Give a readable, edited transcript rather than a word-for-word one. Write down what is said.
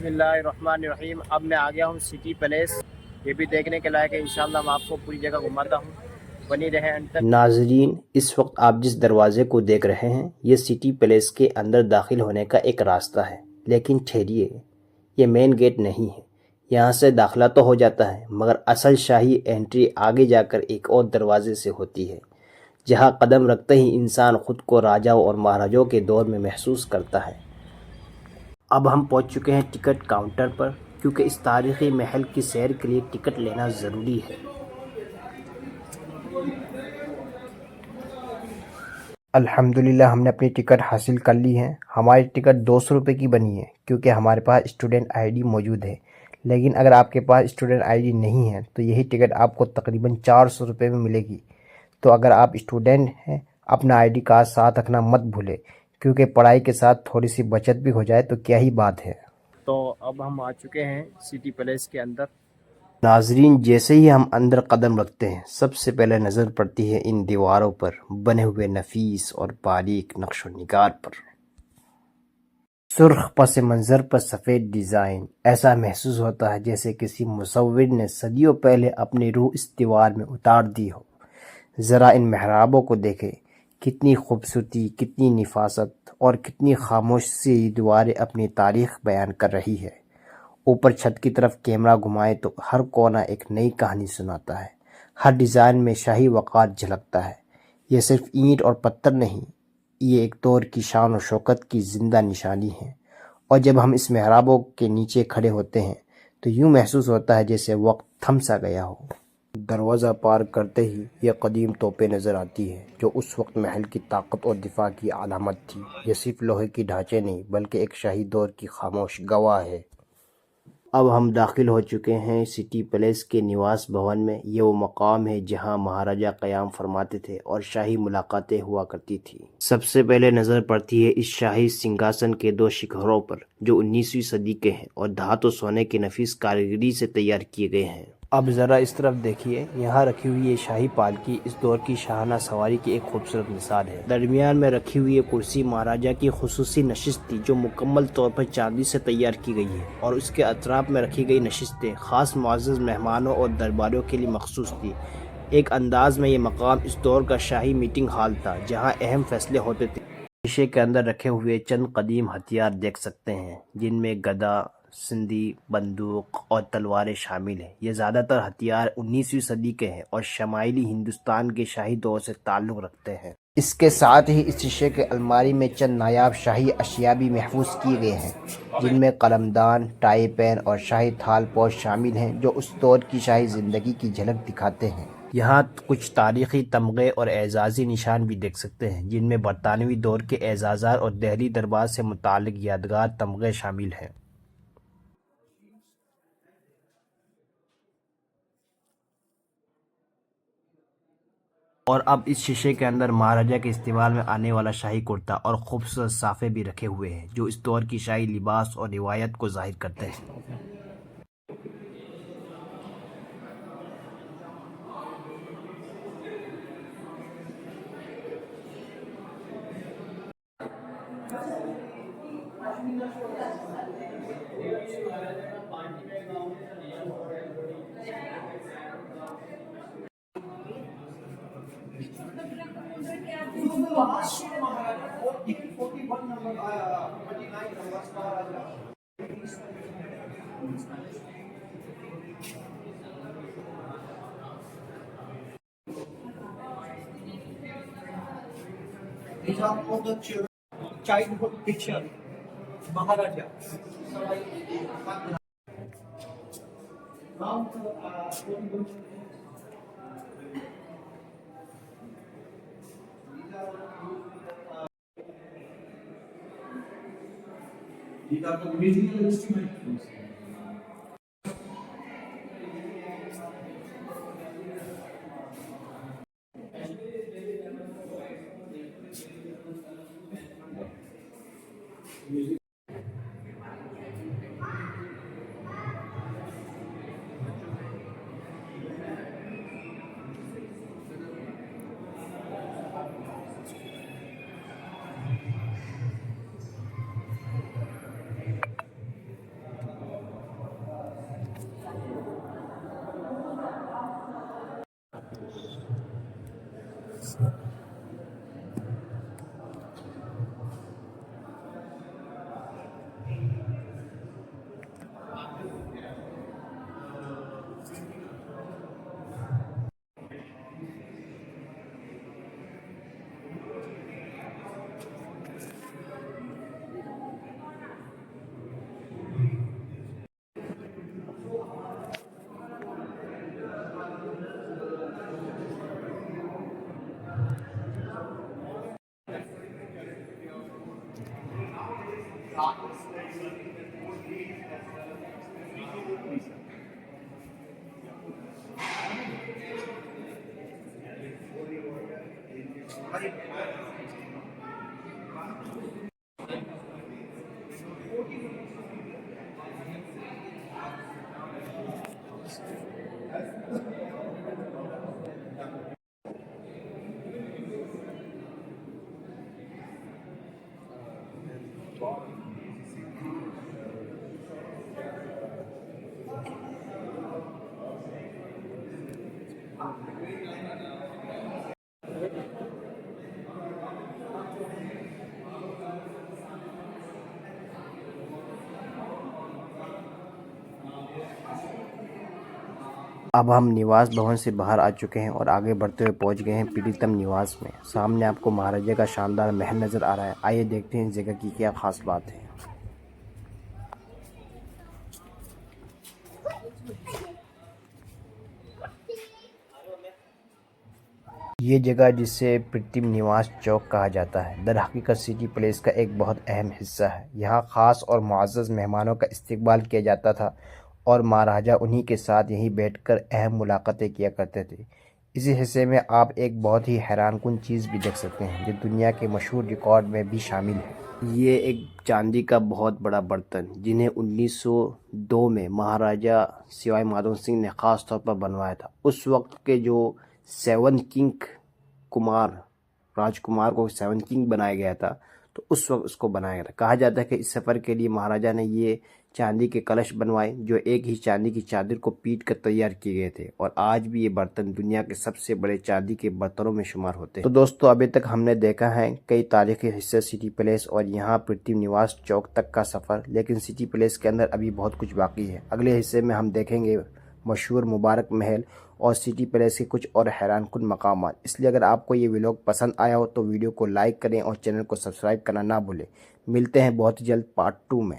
बिस्मिल्लाहिर्रहमानिर्रहीम। अब मैं आ गया हूँ सिटी पैलेस। ये भी देखने के लायक है। इंशाल्लाह मैं आपको पूरी जगह घुमाता हूँ, बनी रहे अंत तक। नाजरीन, इस वक्त आप जिस दरवाजे को देख रहे हैं ये सिटी पैलेस के अंदर दाखिल होने का एक रास्ता है, लेकिन ठहरिए, ये मेन गेट नहीं है। यहाँ से दाखिला तो हो जाता है, मगर असल शाही एंट्री आगे जाकर एक और दरवाजे से होती है, जहाँ कदम रखते ही इंसान खुद को राजाओं और महाराजाओं के दौर में महसूस करता है। अब हम पहुँच चुके हैं टिकट काउंटर पर, क्योंकि इस तारीख़ी महल की सैर के लिए टिकट लेना ज़रूरी है। अल्हम्दुलिल्लाह हमने अपनी टिकट हासिल कर ली है। हमारी टिकट 200 रुपये की बनी है, क्योंकि हमारे पास स्टूडेंट आईडी मौजूद है। लेकिन अगर आपके पास स्टूडेंट आईडी नहीं है तो यही टिकट आपको तकरीबन 400 रुपये में मिलेगी। तो अगर आप स्टूडेंट हैं, अपना आईडी कार्ड साथ रखना मत भूलें, क्योंकि पढ़ाई के साथ थोड़ी सी बचत भी हो जाए तो क्या ही बात है। तो अब हम आ चुके हैं सिटी पैलेस के अंदर। नाजरीन, जैसे ही हम अंदर कदम रखते हैं, सबसे पहले नज़र पड़ती है इन दीवारों पर बने हुए नफीस और बारीक नक्श व निगार पर। सुर्ख पस मंज़र पर सफ़ेद डिज़ाइन, ऐसा महसूस होता है जैसे किसी मुसव्विर ने सदियों पहले अपनी रूह इस दीवार में उतार दी हो। ज़रा इन मेहराबों को देखें, कितनी खूबसूरती, कितनी निफासत और कितनी खामोशी से ये दीवारें अपनी तारीख़ बयान कर रही है। ऊपर छत की तरफ कैमरा घुमाए तो हर कोना एक नई कहानी सुनाता है। हर डिज़ाइन में शाही वक़ार झलकता है। ये सिर्फ ईंट और पत्थर नहीं, ये एक दौर की शान और शौकत की ज़िंदा निशानी है। और जब हम इस मेहराबों के नीचे खड़े होते हैं तो यूँ महसूस होता है जैसे वक्त थम सा गया हो। दरवाज़ा पार करते ही ये कदीम तोपें नज़र आती हैं, जो उस वक्त महल की ताकत और दिफा की अलामत थी। ये सिर्फ लोहे की ढांचे नहीं, बल्कि एक शाही दौर की खामोश गवाह है। अब हम दाखिल हो चुके हैं सिटी पैलेस के निवास भवन में। ये वो मकाम है जहां महाराजा क़याम फरमाते थे और शाही मुलाकातें हुआ करती थी। सबसे पहले नज़र पड़ती है इस शाही सिंहासन के दो शिखरों पर, जो 19वीं सदी के हैं और धातु सोने की नफीस कारीगरी से तैयार किए गए हैं। अब ज़रा इस तरफ देखिए, यहाँ रखी हुई ये शाही पालकी इस दौर की शाहाना सवारी की एक खूबसूरत मिसाल है। दरमियान में रखी हुई ये कुर्सी महाराजा की खुसूसी नशिस्त थी, जो मुकम्मल तौर पर चांदी से तैयार की गई है, और उसके अतराफ में रखी गई नशिस्तें खास मुअज़्ज़ज़ मेहमानों और दरबारियों के लिए मखसूस थी। एक अंदाज में ये मकाम इस दौर का शाही मीटिंग हॉल था, जहाँ अहम फैसले होते थे। शीशे के अंदर रखे हुए चंद कदीम हथियार देख सकते हैं, जिनमें गदा, सिंधी, बंदूक और तलवारें शामिल हैं। ये ज़्यादातर हथियार 19वीं सदी के हैं और शमाइली हिंदुस्तान के शाही दौर से ताल्लुक़ रखते हैं। इसके साथ ही इस शीशे के अलमारी में चंद नायाब शाही अशिया भी महफूज किए गए हैं, जिनमें कलमदान, टाई पेन और शाही थाल पोश शामिल हैं, जो उस दौर की शाही ज़िंदगी की झलक दिखाते हैं। यहाँ कुछ तारीख़ी तमग़े और एजाज़ी निशान भी देख सकते हैं, जिनमें बरतानवी दौर के एजाज़ात और दिल्ली दरबार से मुताल्लिक़ यादगार तमग़े शामिल हैं। और अब इस शीशे के अंदर महाराजा के इस्तेमाल में आने वाला शाही कुर्ता और खूबसूरत साफ़े भी रखे हुए हैं, जो इस दौर की शाही लिबास और रिवायत को ज़ाहिर करते हैं। These are all the childhood picture, Maharaja. Now, these are the musical instruments. اب ہم نواس بھون سے باہر آ چکے ہیں اور آگے بڑھتے ہوئے پہنچ گئے ہیں پریتم نواس میں۔ سامنے آپ کو مہاراجہ کا شاندار محل نظر آ رہا ہے۔ آئیے دیکھتے ہیں اس جگہ کی کیا خاص بات ہے۔ یہ جگہ جسے پریتم نواس چوک کہا جاتا ہے، در حقیقت سٹی پیلیس کا ایک بہت اہم حصہ ہے۔ یہاں خاص اور معزز مہمانوں کا استقبال کیا جاتا تھا اور مہاراجہ انہی کے ساتھ یہیں بیٹھ کر اہم ملاقاتیں کیا کرتے تھے۔ اسی حصے میں آپ ایک بہت ہی حیران کن چیز بھی دیکھ سکتے ہیں جو دنیا کے مشہور ریکارڈ میں بھی شامل ہے۔ یہ ایک چاندی کا بہت بڑا برتن جنہیں 1902 میں مہاراجہ سوائی مادھو سنگھ نے خاص طور پر بنوایا تھا۔ اس وقت کے جو 7 کنگ راجکمار کو 7 کنگ بنایا گیا تھا، تو اس وقت اس کو بنایا گیا تھا۔ کہا جاتا ہے کہ اس سفر کے لیے مہاراجہ نے یہ چاندی کے کلش بنوائے جو ایک ہی چاندی کی چادر کو پیٹ کر تیار کیے گئے تھے، اور آج بھی یہ برتن دنیا کے سب سے بڑے چاندی کے برتنوں میں شمار ہوتے ہیں۔ تو دوستو، ابھی تک ہم نے دیکھا ہے کئی تاریخی حصے سٹی پیلیس اور یہاں پریتم نواس چوک تک کا سفر، لیکن سٹی پیلیس کے اندر ابھی بہت کچھ باقی ہے۔ اگلے حصے میں ہم دیکھیں گے مشہور مبارک محل اور سٹی پیلیس کے کچھ اور حیران کن مقامات۔ اس لیے اگر آپ کو یہ ولاگ پسند آیا ہو تو ویڈیو کو لائک کریں اور چینل کو سبسکرائب کرنا نہ بھولیں۔ ملتے ہیں بہت جلد پارٹ 2 میں۔